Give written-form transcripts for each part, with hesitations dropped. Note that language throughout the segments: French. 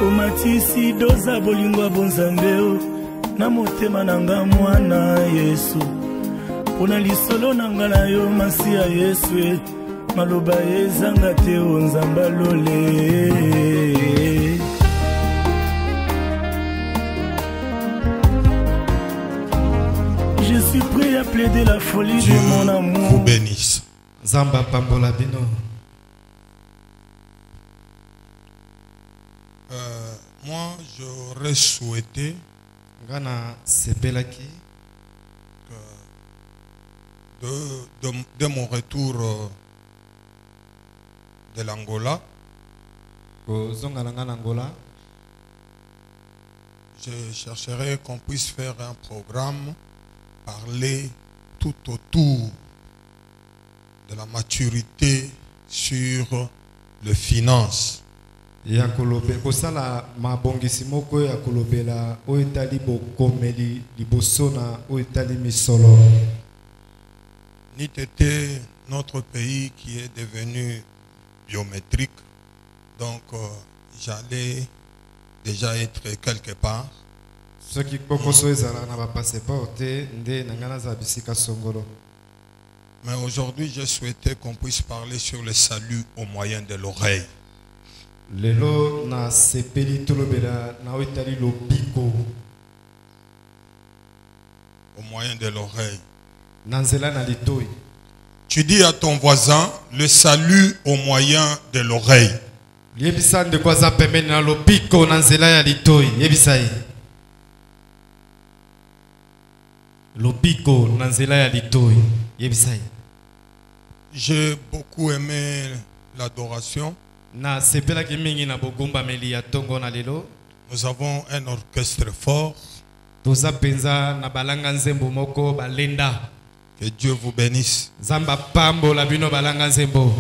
Omatisi doza bolingo bonzambeo na motema nanga mwana Yesu pona lisolo nanga na yo masi ya Yesu maloba ezanga te onzamba lole. Je suis prêt à plaider la folie Dieu de mon amour. Vous bénisse. Zamba Pambola Bino. Moi, j'aurais souhaité Gana Sepelaki de mon retour de l'Angola, je chercherais qu'on puisse faire un programme, parler tout autour de la maturité sur les finances. Ya kolobe kosala mabongisi moko ya kolobela oetali bokomeli libosona oetali misolo. N'eût été notre pays qui est devenu biométrique, donc j'allais déjà être quelque part. Ce qui kokoso ezala na ba passeport nde nangana za bisika songolo. Mais aujourd'hui, je souhaitais qu'on puisse parler sur le salut au moyen de l'oreille. Lelo na sepeli tolobela na oetali lobiko au moyen de l'oreille. Nanzela na litoi. Tu dis à ton voisin le salut au moyen de l'oreille. Yebisa de kwa za pembeni na lobiko nanzela ya litoi. Yebisa yi. Lobiko nanzela ya litoi. Yebisa yi. J'ai beaucoup aimé l'adoration. Na sepela ki mingi na bogumba meli ya tongo na lelo. Nous avons un orchestre fort. Toza penza na balanga nzembo moko balenda. Que Dieu vous bénisse. Zamba pambo la bino balanga nzembo.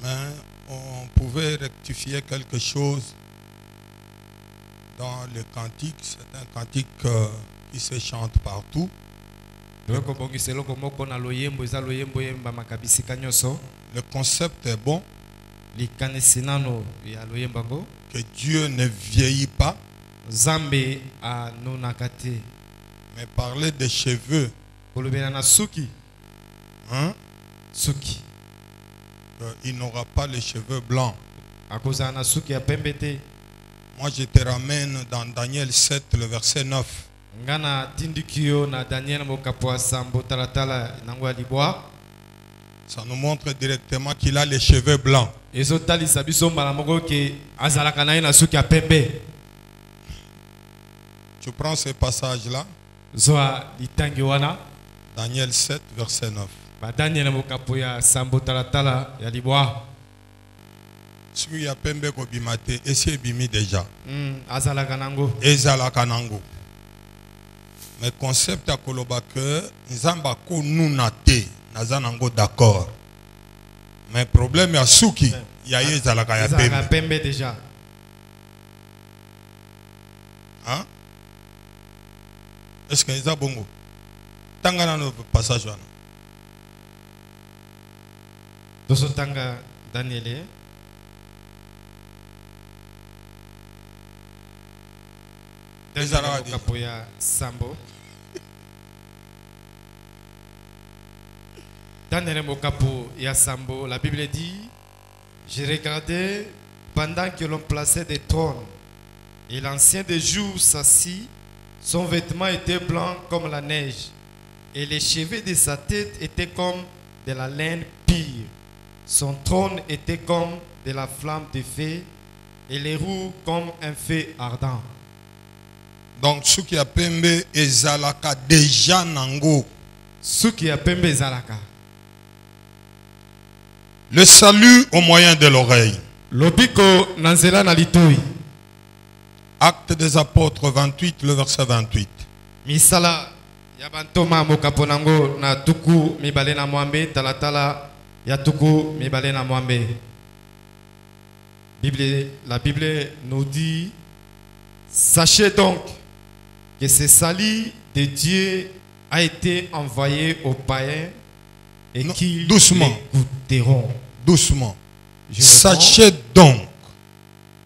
Mais on pouvait rectifier quelque chose dans le cantique. C'est un cantique qui se chante partout. Le concept est bon. Que Dieu ne vieillit pas. Mais parler des cheveux. Hein? Il n'aura pas les cheveux blancs. Moi je te ramène dans Daniel 7, le verset 9. Ça nous montre directement qu'il a les cheveux blancs. Tu prends ce passage-là. Daniel 7, verset 9. Ce qui a pembe ko bimate, essaye bimi déjà. Ezala kanango. Mais concept à koloba que nzamba ko nunate nazanango d'accord. Mais problème ya suki ya ezala kaya pembe déjà. Hein? Est-ce que eza bongo? Tangana no passage wana. Doso tanga Daniel. Sambo. Daniel Mokapo ya Sambo, la Bible dit, j'ai regardé pendant que l'on plaçait des trônes et l'ancien des jours s'assit, son vêtement était blanc comme la neige et les cheveux de sa tête étaient comme de la laine pure. Son trône était comme de la flamme de feu et les roues comme un feu ardent. Donc, ce qui a pembe ezalaka déjà nango. Ce qui a pembe ezalaka. Le salut au moyen de l'oreille. Lobiko nanzela na litoi. Acte des apôtres 28, le verset 28. Misala yabantoma mokaponango na tuku mibale na mwambe talatala ya tuku mibale na mwambe. La Bible nous dit, sachez donc que ce salut de Dieu a été envoyé aux païens et qu'ils l'écouteront. Doucement. Sachez donc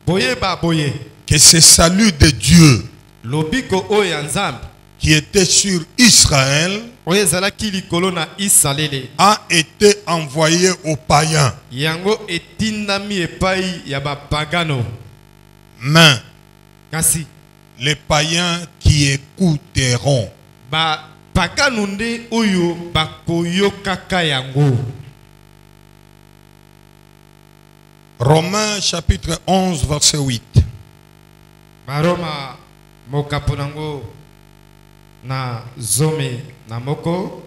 boye ba boye que ce salut de Dieu lobiko oyo ya Nzambe qui était sur Israël oyo ezalaki likolo na Isalele a été envoyé aux païens. yango etindami epai ya bapagano. Mais Kasi les païens qui écouteront. bapagano nde oyo bakoyokaka yango. Romains chapitre 11 verset 8. Baroma mokapo nango na zomi na moko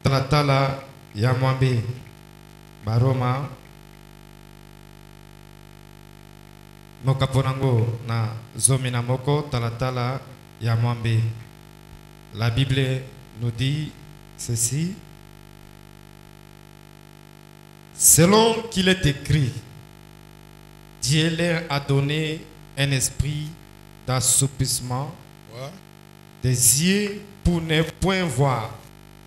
talatala ya mwambe. Baroma mokapo nango na zomi na moko talatala ya mwambe. La Bible nous dit ceci: selon qu'il est écrit, Dieu leur a donné un esprit d'assoupissement, Ouais. des yeux pour ne point voir,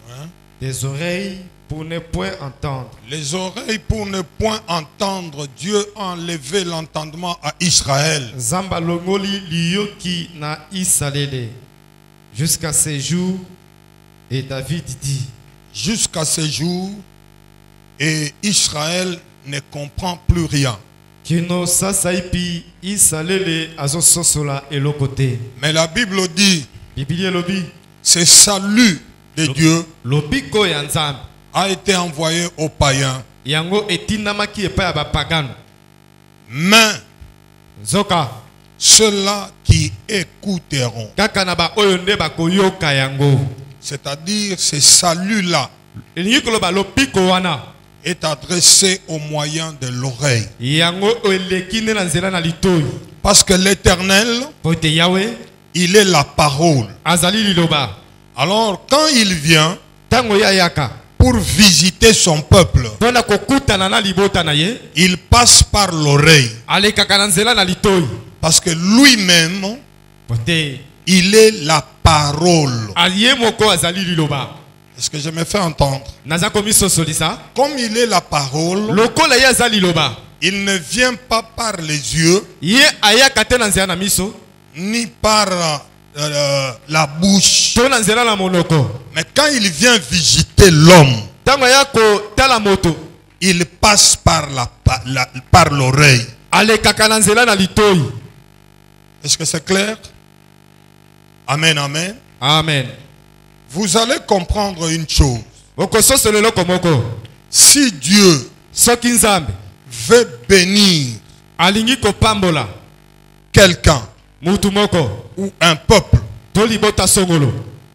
Ouais. des oreilles pour ne point entendre. Les oreilles pour ne point entendre. Dieu a enlevé l'entendement à Israël. Zamba longoli liyoki na Isalele jusqu'à ce jour. Et David dit, Jusqu'à ce jour, et Israël ne comprend plus rien. Kino sasaipi Isalele azososola elokote. Mais la Bible dit, Biblia lobi ce salut de Dieu lobiko ya Nzambe a été envoyé aux païens. yango etindamaki epai ya bapagano. Mais Zoka ceux-là qui écouteront, kaka na ba oyo nde bakoyoka yango. c'est-à-dire ce salut-là Elingi koloba lobiko wana est adressé au moyen de l'oreille. yango eleki nde na nzela na litoi. Parce que l'Éternel, Po ete Yahweh il est la parole. azali liloba. Alors quand il vient Tango ya yaka pour visiter son peuple, mpona kokutana na libota na ye il passe par l'oreille. alekaka na nzela na litoi. Parce que lui-même, Po te il est la parole. aye moko azali liloba. Est-ce que je me fais entendre? Naza komi sosolisa Comme il est la parole, lokola ye azali liloba. il ne vient pas par les yeux, Ye ayaka te na nzela na miso ni par la bouche. to na nzela na monoko. Mais quand il vient visiter l'homme, Tango ya kotala moto il passe par l'oreille. alekaka na nzela na litoi. Est-ce que c'est clair? Amen, amen. Amen. Vous allez comprendre une chose. Okososolo eloko moko. Si Dieu Soki Nzambe veut bénir alingi kopambola quelqu'un mutu moko ou un peuple, to libota songolo,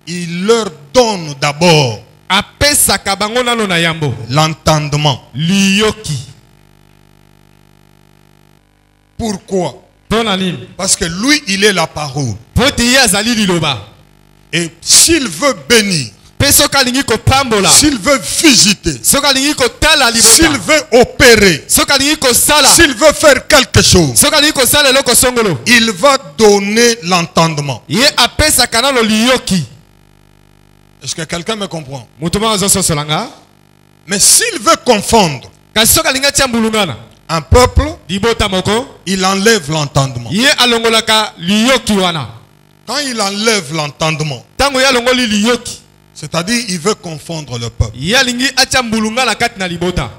il leur donne d'abord apesaka bango nano na yambo l'entendement. liyoki. Pourquoi? Mpona nini? Parce que lui, il est la parole. Po ete ye azali liloba. Et s'il veut bénir, Mpe soki alingi kopambola, s'il veut visiter, soki alingi kotala s'il libota, veut opérer, soki alingi kosala, s'il veut faire quelque chose, soki alingi kosala eloko songolo, il va donner l'entendement. ye apesaka nano liyoki. Est-ce que quelqu'un me comprend? Mutu moko azososola nga. Mais s'il veut confondre Kasi soki alingi atia mbulungana un peuple, libota moko, il enlève l'entendement. ye alongolaka liyoki wana. Quand il enlève l'entendement, Tango ye alongoli liyoki, c'est-à-dire il veut confondre le peuple. ye alingi atia mbulungana kati na libota.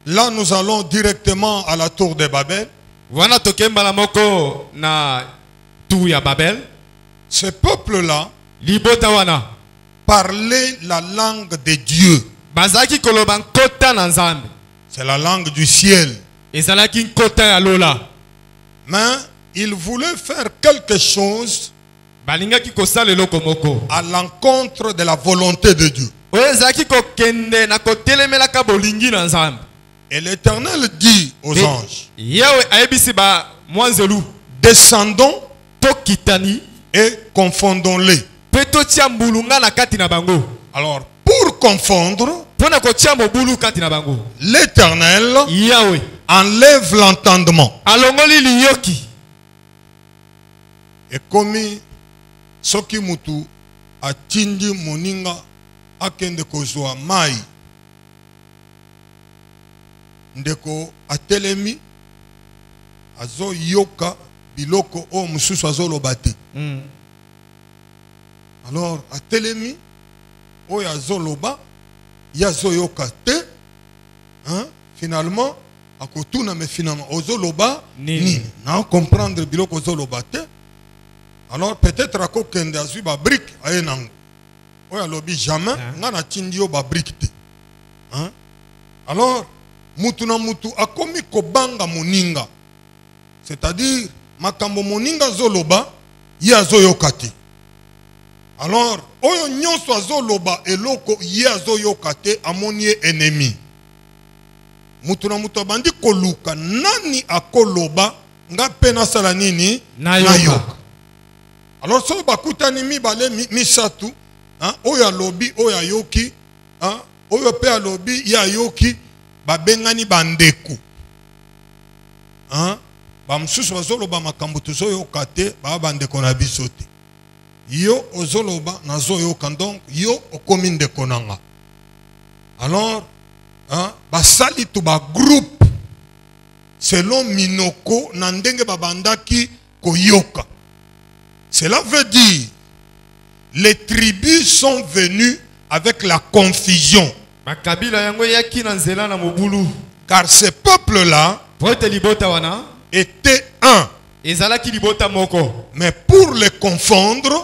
Là, nous allons directement à la tour de Babel. Wana tokembala moko na tu ya Babel. Ce peuple-là Libota wana parlait la langue de Dieu. bazaki koloba nkota na Nzambe. C'est la langue du ciel. Ezalaki nkota ya lola. Mais il voulait faire quelque chose Balingaki kosala eloko moko à l'encontre de la volonté de Dieu. oyo ezalaki kokende na kotelemelaka bolingi na Nzambe. Et l'Éternel dit aux anges, Yawe ayebisi ba mwanzelu descendons tokitani et confondons-les. mpe totia mbulunga na kati na bango. Alors, pour confondre, Mpona kotia mobulu kati na bango, l'Éternel Yawe enlève l'entendement. alongoli liyoki. Et comme soki mutu atindi moninga akende kozwa mai ndeko atelemi azo yoka biloko o mususu azo lobate. Alors atelemi oyo azo loba yazo yoka te, hein? Finalement akotuna mais finalement ozo loba ni na comprendre biloko ozo loba te. Alors peut-être akokende azui ba brique ayenango oyo alobi jamais nga na tindi yo ba brique te, hein? Alors mutu na mutu akomi kobanga moninga, c'est-à-dire makambo moninga zoloba ye azoyoka te. Alors oyo nyonso azoloba eloko ye azoyoka te amoni ye ennemi. Mutu na mutu abandi koluka nani akoloba nga pe nasala nini nayoka. Alors so bakutani mibale misatu, hein? Oyo alobi oyo ayoki, hein? Oyo pe alobi ye ayoki babengani bandeko, hein? Bamsusu bazoloba makambo tozoyoka te ba bandeko na biso te. Yo ozoloba nazoyoka, donc yo okomi ndeko nanga. Alors hein? Basali to ba groupe selon minoko na ndenge babandaki koyoka. Cela veut dire les tribus sont venues avec la confusion. Car ces peuples-là étaient un. Mais pour les confondre,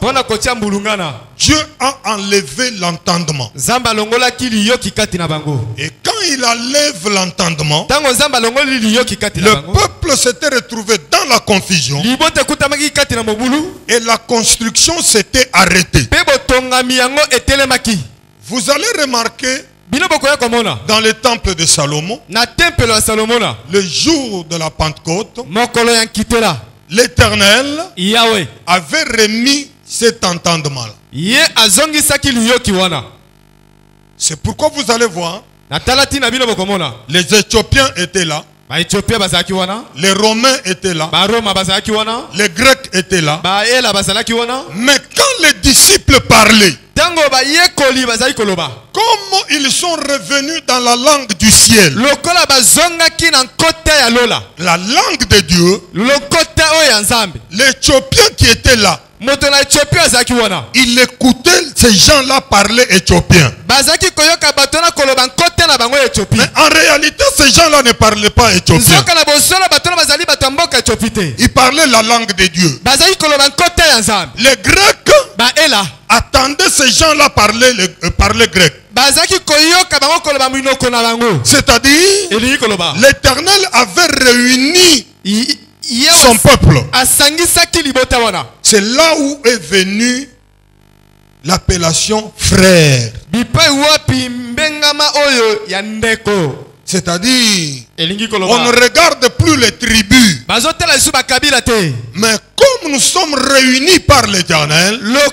Dieu a enlevé l'entendement. Et quand il enlève l'entendement, le peuple s'était retrouvé dans la confusion et la construction s'était arrêtée. Vous allez remarquer dans le temple de Salomon, le jour de la Pentecôte, l'Éternel avait remis cet entendement-là. C'est pourquoi vous allez voir, les Éthiopiens étaient là, les Romains étaient là, les Grecs étaient là. Mais quand les disciples parlaient, comment ils sont revenus dans la langue du ciel, la langue de Dieu, l'Éthiopien qui était là, il écoutait ces gens-là parler éthiopien. Mais en réalité, ces gens-là ne parlaient pas éthiopien. Ils parlaient la langue de Dieu. Les Grecs attendaient ces gens-là parler grec. C'est-à-dire, l'Éternel avait réuni son peuple. C'est là où est venue l'appellation frère. C'est-à-dire, on ne regarde plus les tribus. Mais comme nous sommes réunis par l'Éternel, nous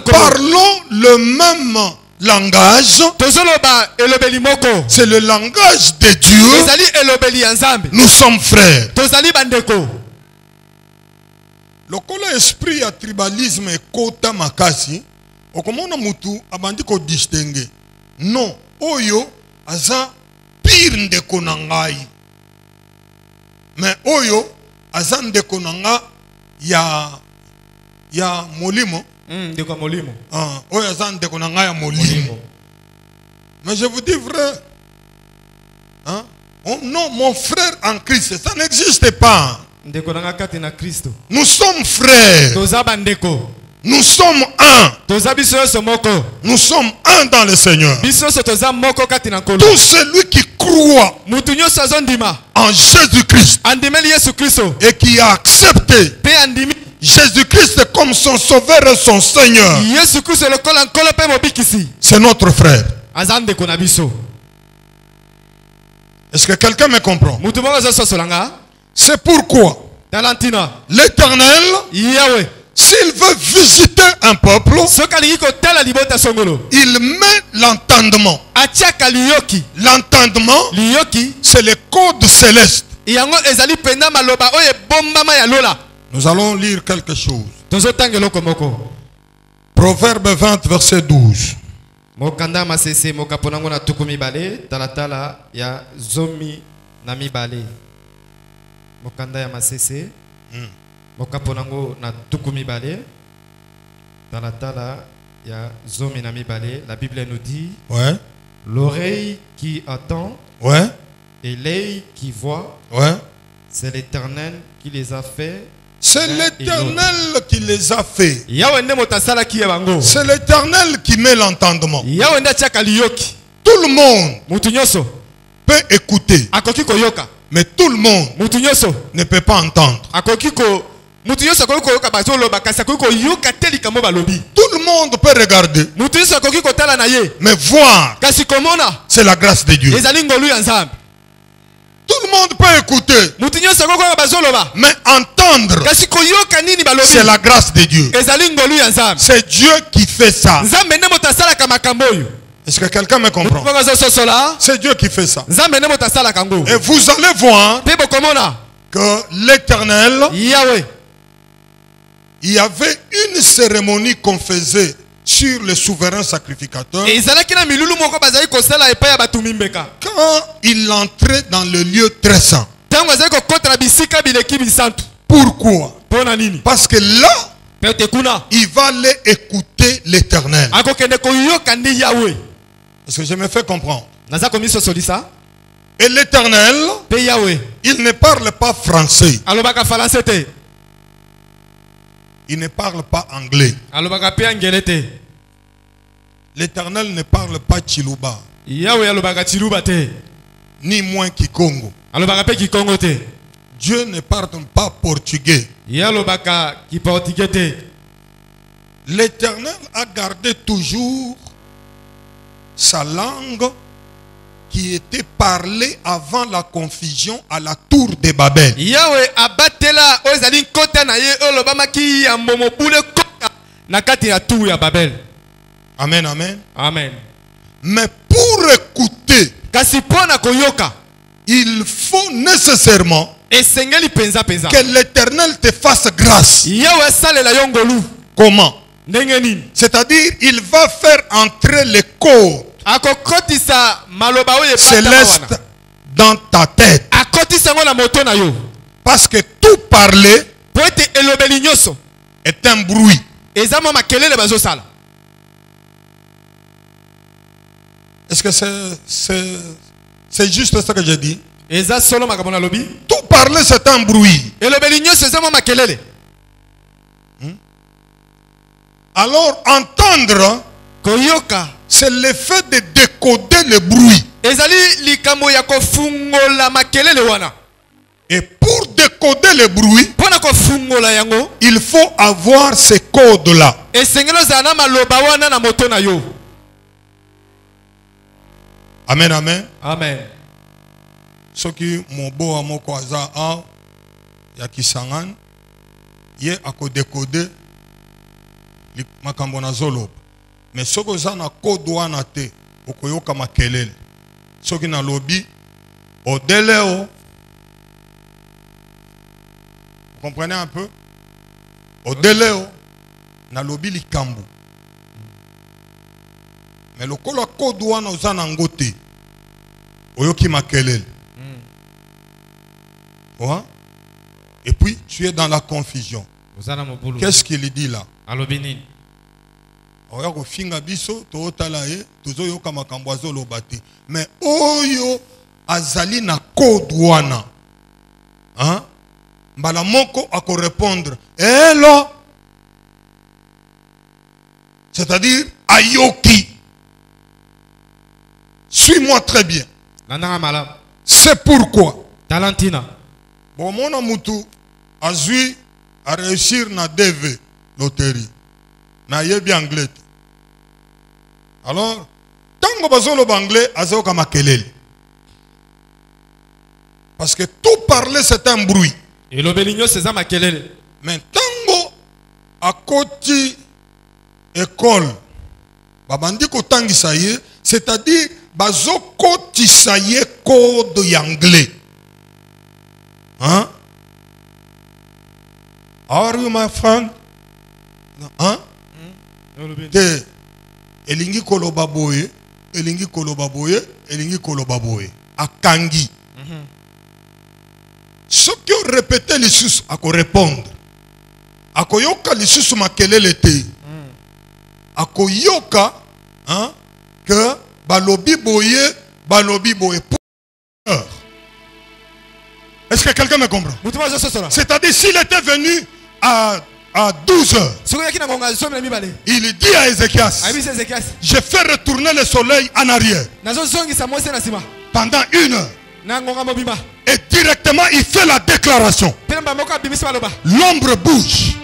parlons le même langage. C'est le langage de Dieu. Nous sommes frères. Le kola esprit ya tribalisme et kota makasi okomona mutu abandi ko distinguer. Non, oyo aza pire ndeko na ngai. Mais oyo aza ndeko na nga ya molimo. Ndeko molimo. Oyo aza ndeko na nga ya molimo. Mais je vous dis vrai, hein? Oh non, mon frère en Christ, ça n'existe pas. Nous sommes frères. Nous sommes un. Nous sommes un dans le Seigneur. Tout celui qui croit en Jésus-Christ et qui a accepté Jésus-Christ comme son sauveur et son Seigneur, c'est notre frère. Est-ce que quelqu'un me comprend? C'est pourquoi l'Éternel, s'il veut visiter un peuple, il met l'entendement. L'entendement, c'est le code céleste. Nous allons lire quelque chose. Proverbe 20, verset 12. Mokanda masese mokaponango na tukumi bale talatala ya zomi na mibale. Mokanda ya masese mokaponango na tukumi bale talatala ya zomi na mibale. La Bible nous dit Ouais. l'oreille qui entend Ouais. et l'œil qui voit, Ouais. c'est l'Éternel qui les a fait. C'est l'Éternel qui les a fait. C'est C'est l'Éternel qui met l'entendement. Tout Tout le monde peut écouter, mais tout le monde ne peut pas entendre. Tout le monde peut regarder, mais voir, c'est la grâce de Dieu. Tout le monde peut écouter, mais entendre, c'est la grâce de Dieu. C'est Dieu qui fait ça. Est-ce que quelqu'un me comprend? C'est Dieu qui fait ça. Et vous allez voir que l'Éternel, il y avait une cérémonie qu'on faisait sur le souverain sacrificateur quand il entrait dans le lieu très saint. Pourquoi? Parce que là, il va aller écouter l'Éternel. Est-ce que je me fais comprendre? Et l'Éternel, il ne parle pas français. Il ne parle pas anglais. L'Éternel ne parle pas Chiluba. Ni moins Kikongo. Dieu ne parle pas portugais. L'Éternel a gardé toujours sa langue qui était parlée avant la confusion à la tour de Babel. Amen, amen. Amen. Mais pour écouter, il faut nécessairement que l'Éternel te fasse grâce. Comment? C'est-à-dire, il va faire entrer les corps célestes dans ta tête. Parce que tout parler est un bruit. Est-ce que c'est juste ce que je dis? Tout parler c'est un bruit. Alors entendre, c'est l'effet de décoder le bruit. Et pour décoder le bruit, il faut avoir ces codes-là. Amen, amen. Amen. Ce qui mobo amoko aza a ya kisangan ye ako décoder makambo na zolo. Mais soko za na code wana te okoyoka makelele. Soki na lobi odeleo. Vous comprenez un peu? Odeleo na lobi likambu. Mais le kolo code wana ozana ngote oyoki makelele. Ouais. Et puis tu es dans la confusion. Qu'est-ce qu'il dit là? Oyo finga biso to otalaye tozo yoka makambo azoloba te. Mais oyo azali na code wana. Hein? Mbala moko ako répondre hello. C'est-à-dire ayoki. Suis-moi très bien. C'est pourquoi. Talentina. Bon, mon amutu a joué à réussir na DV loterie. Na yebi anglais. Alors, tango bazolo anglais azao kama kelele. Parce que tout parler c'est un bruit. Et l'obéligno c'est ça ma kelele. Mais tango a koti école. Babandi ko tangi saye, c'est-à-dire bazo koti saye code anglais. Hein? How are you, my friend? Hein? elingi koloba boye, elingi koloba boye, elingi koloba boye. Akangi. Ce qui ont répété les sous, à répondre. À koyoka les sous makelele te. À koyoka, hein, que balobi boye, balobi boye. Est-ce que quelqu'un me comprend? C'est-à-dire s'il était venu à 12 heures, il dit à Ézéchias, je fais retourner le soleil en arrière pendant 1 heure. Et directement il fait la déclaration. L'ombre bouge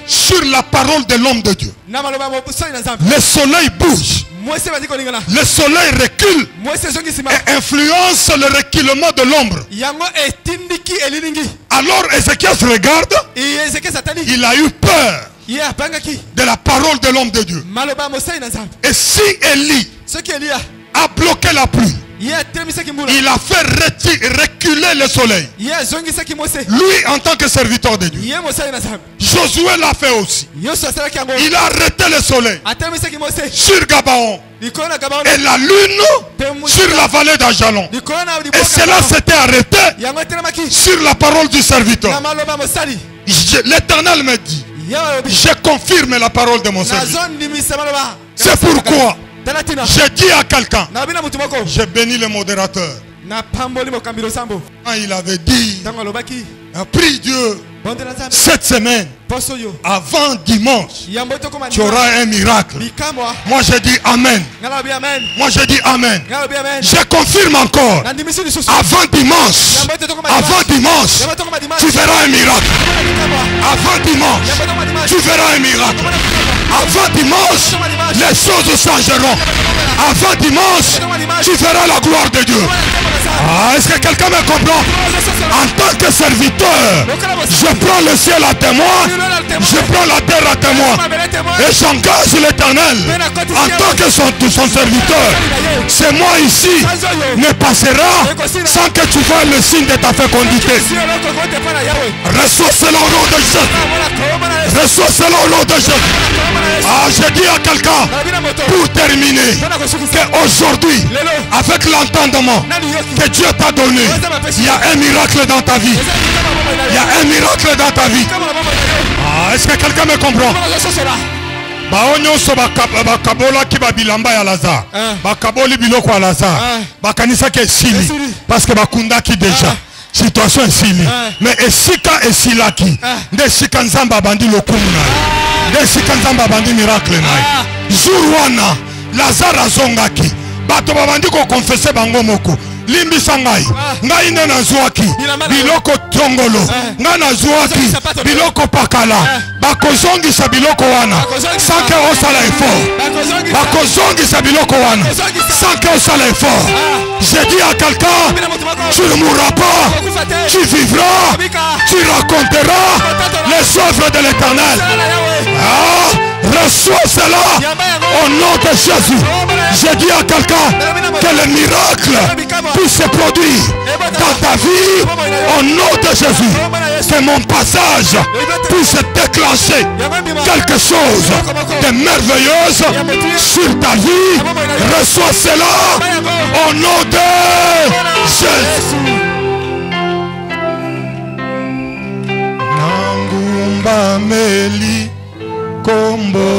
sur la parole de l'homme de Dieu. Le soleil bouge. Le soleil recule et influence le reculement de l'ombre. Alors Ézéchias regarde, il a eu peur de la parole de l'homme de Dieu. Et si Élie a bloqué la pluie, il a fait reculer le soleil. Lui en tant que serviteur de Dieu. Josué l'a fait aussi. Il a arrêté le soleil sur Gabaon et la lune sur la vallée d'Ajalon. Et cela s'était arrêté sur la parole du serviteur. L'Éternel me dit, je confirme la parole de mon serviteur. C'est pourquoi j'ai dit à quelqu'un, j'ai béni le modérateur. Quand il avait dit, prie Dieu, cette semaine, avant dimanche, tu auras un miracle. Moi j'ai dit Amen. Moi j'ai dit Amen. Je confirme encore. Avant dimanche, tu verras un miracle. Avant dimanche, tu verras un miracle. Avant dimanche, les choses changeront. Avant dimanche, tu verras la gloire de Dieu. Est-ce que quelqu'un me comprend? En tant que serviteur, je prends le ciel à témoin, je prends la terre à témoin et j'engage l'Éternel en tant que son serviteur. C'est moi ici ne passera sans que tu vois le signe de ta fécondité. Reçois cela au nom de Jésus. Reçois cela au nom de Jésus. Je dis à quelqu'un pour terminer qu'aujourd'hui, avec l'entendement que Dieu t'a donné, il y a un miracle dans ta vie. Il y a un miracle dans ta vie. Est-ce que quelqu'un me comprend? Baonyoso bakabola ki babilamba ya Lazare. Bakaboli biloko ya Lazare. Bakanisa ke sili parce que bakunda ki déjà. Situation est sili. Mais esika esilaki. Nde sika nzamba bandi lokumu na. Nde sika nzamba bandi miracle na. Jour wana Lazare azongaki. Bato babandi ko confesser bango moko. Limbisa ngai ngai nde nazwaki biloko tongolo ngai nazwaki biloko pakala bakozongisa biloko wana sanke osala effort bakozongisa biloko wana sanke osala effort. J'ai dit à quelqu'un, tu ne mourras pas, tu vivras, tu raconteras les œuvres de l'Éternel. Reçois cela au nom de Jésus. J'ai dit à quelqu'un que le miracle puisse se produire dans ta vie au nom de Jésus. Que mon passage puisse déclencher quelque chose de merveilleux sur ta vie. Reçois cela au nom de Jésus. Nangumba meli kombo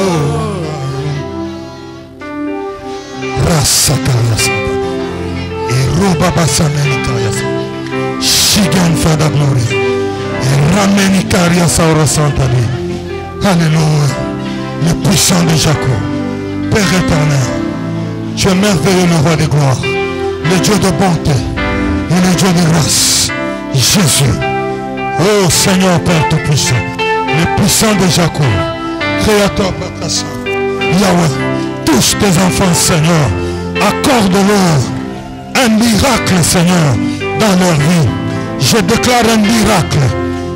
rasakayasa eroba basamenikayasa shigan fada glory ramenikariasa orasantali. Alléluia. Le puissant de Jacob, Père éternel, tu es merveilleux, le roi de gloire, le Dieu de bonté et le Dieu de grâce. Jésus, oh Seigneur Père tout-puissant, le puissant de Jacob, Créateur Père Saint, Yahweh, tous tes enfants, Seigneur, accorde-leur un miracle, Seigneur, dans leur vie. Je déclare un miracle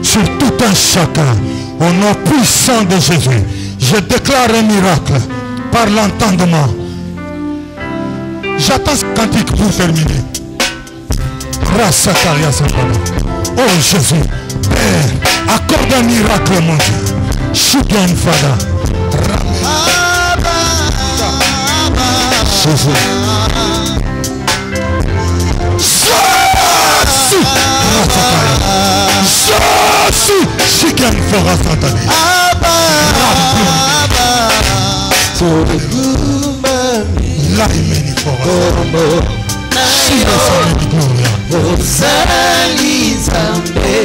sur tout un chacun, au nom puissant de Jésus. Je déclare un miracle par l'entendement. J'attends ce cantique pour terminer. Oh Jésus, Père, accorde un miracle, mon Dieu. Shugan Fada. Jésus. Jésus, chicken fera Satané. La imeni fera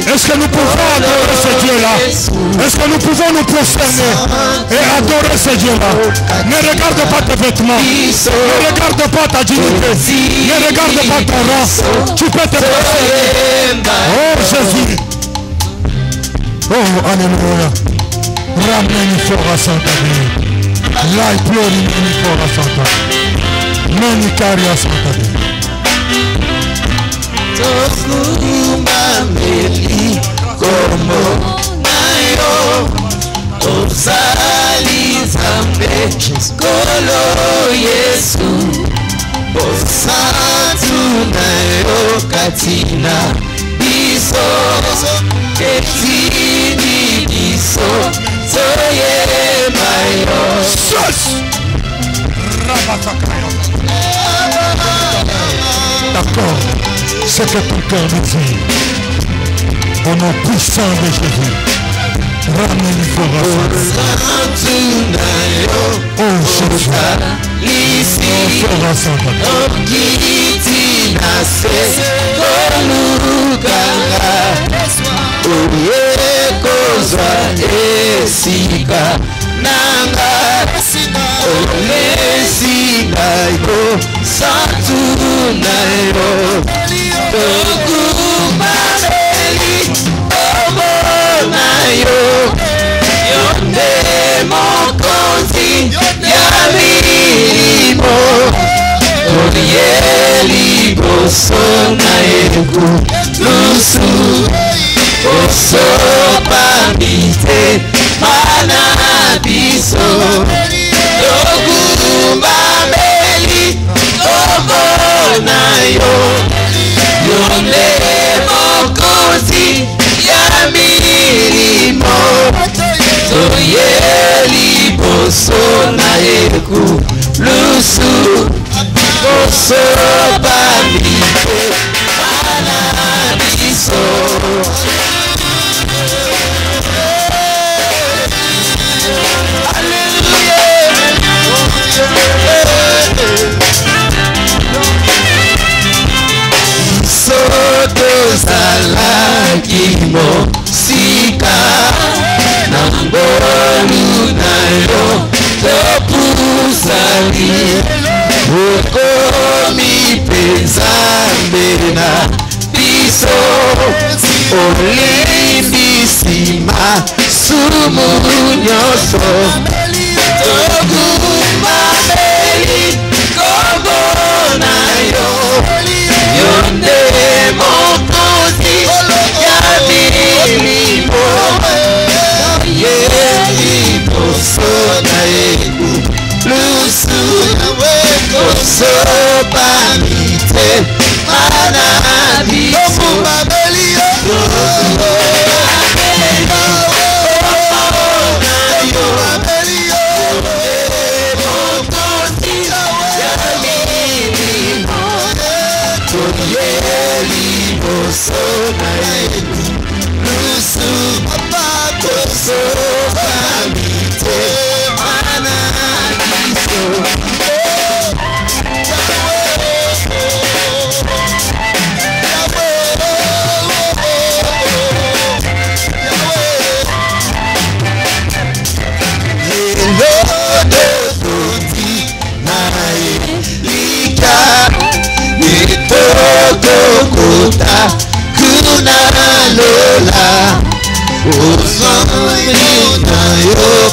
Est-ce que nous pouvons adorer ce Dieu-là? Est-ce que nous pouvons nous prosterner et adorer ce Dieu-là? Ne regarde pas tes vêtements, ne regarde pas ta dignité, ne regarde pas ton rang. Tu peux te prosterner. Oh Jésus. Oh Alléluia. Ramène fora Santa Dei. Lai plori meni fora Santa. Meni caria Santa Dei. Tokumameli como nayo Osalizambe kolo Yesu Osatu nayo katina Biso Ketini biso Soye mayo D'accord, c'est que ton cœur me dit, au nom puissant de Jésus, ramène fera oh Jésus, fera Santa.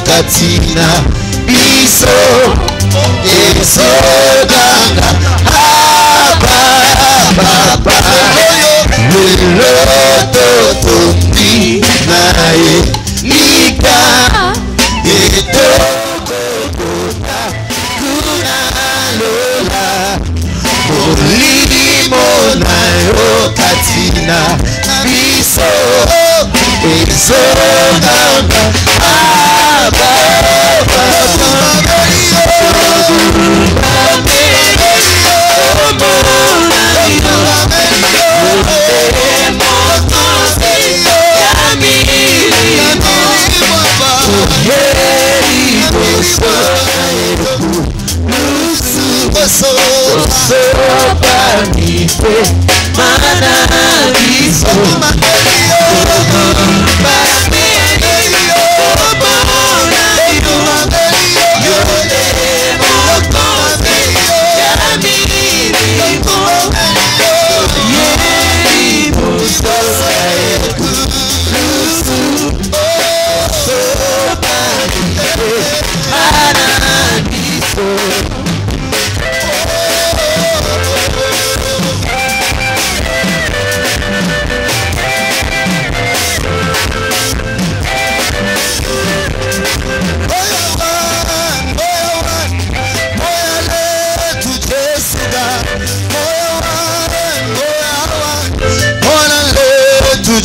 Katina biso esodanga papa leloto tondi nae lika etokota kuna lola molimo nayo Katina biso esodanga papa Sopanite Manabiso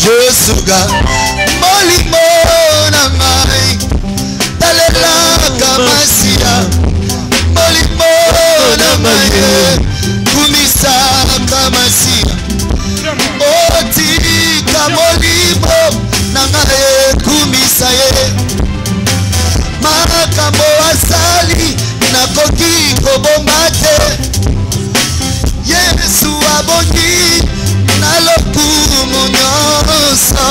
Jesuga molimo na ngai talela kamasia molimo na ngai kumisa kamasia otika molimo na ngai kumisa ye makambo asali nakoki kobomba te Yesu abongi nalokumu nyonso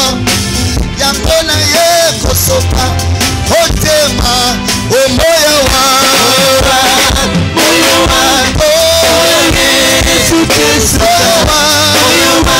yango na ye kosopa otema omoyo wa Yesu Kristo moyo wa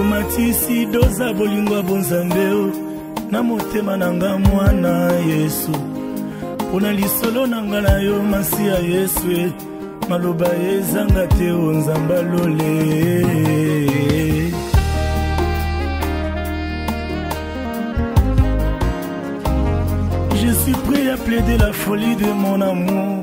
omatisi doza bolingwa bonzambeo na motema nanga mwana Yesu pona lisolo nanga na yo masi ya Yesu maloba ezanga te onzamba lole Je suis prêt à plaider la folie de mon amour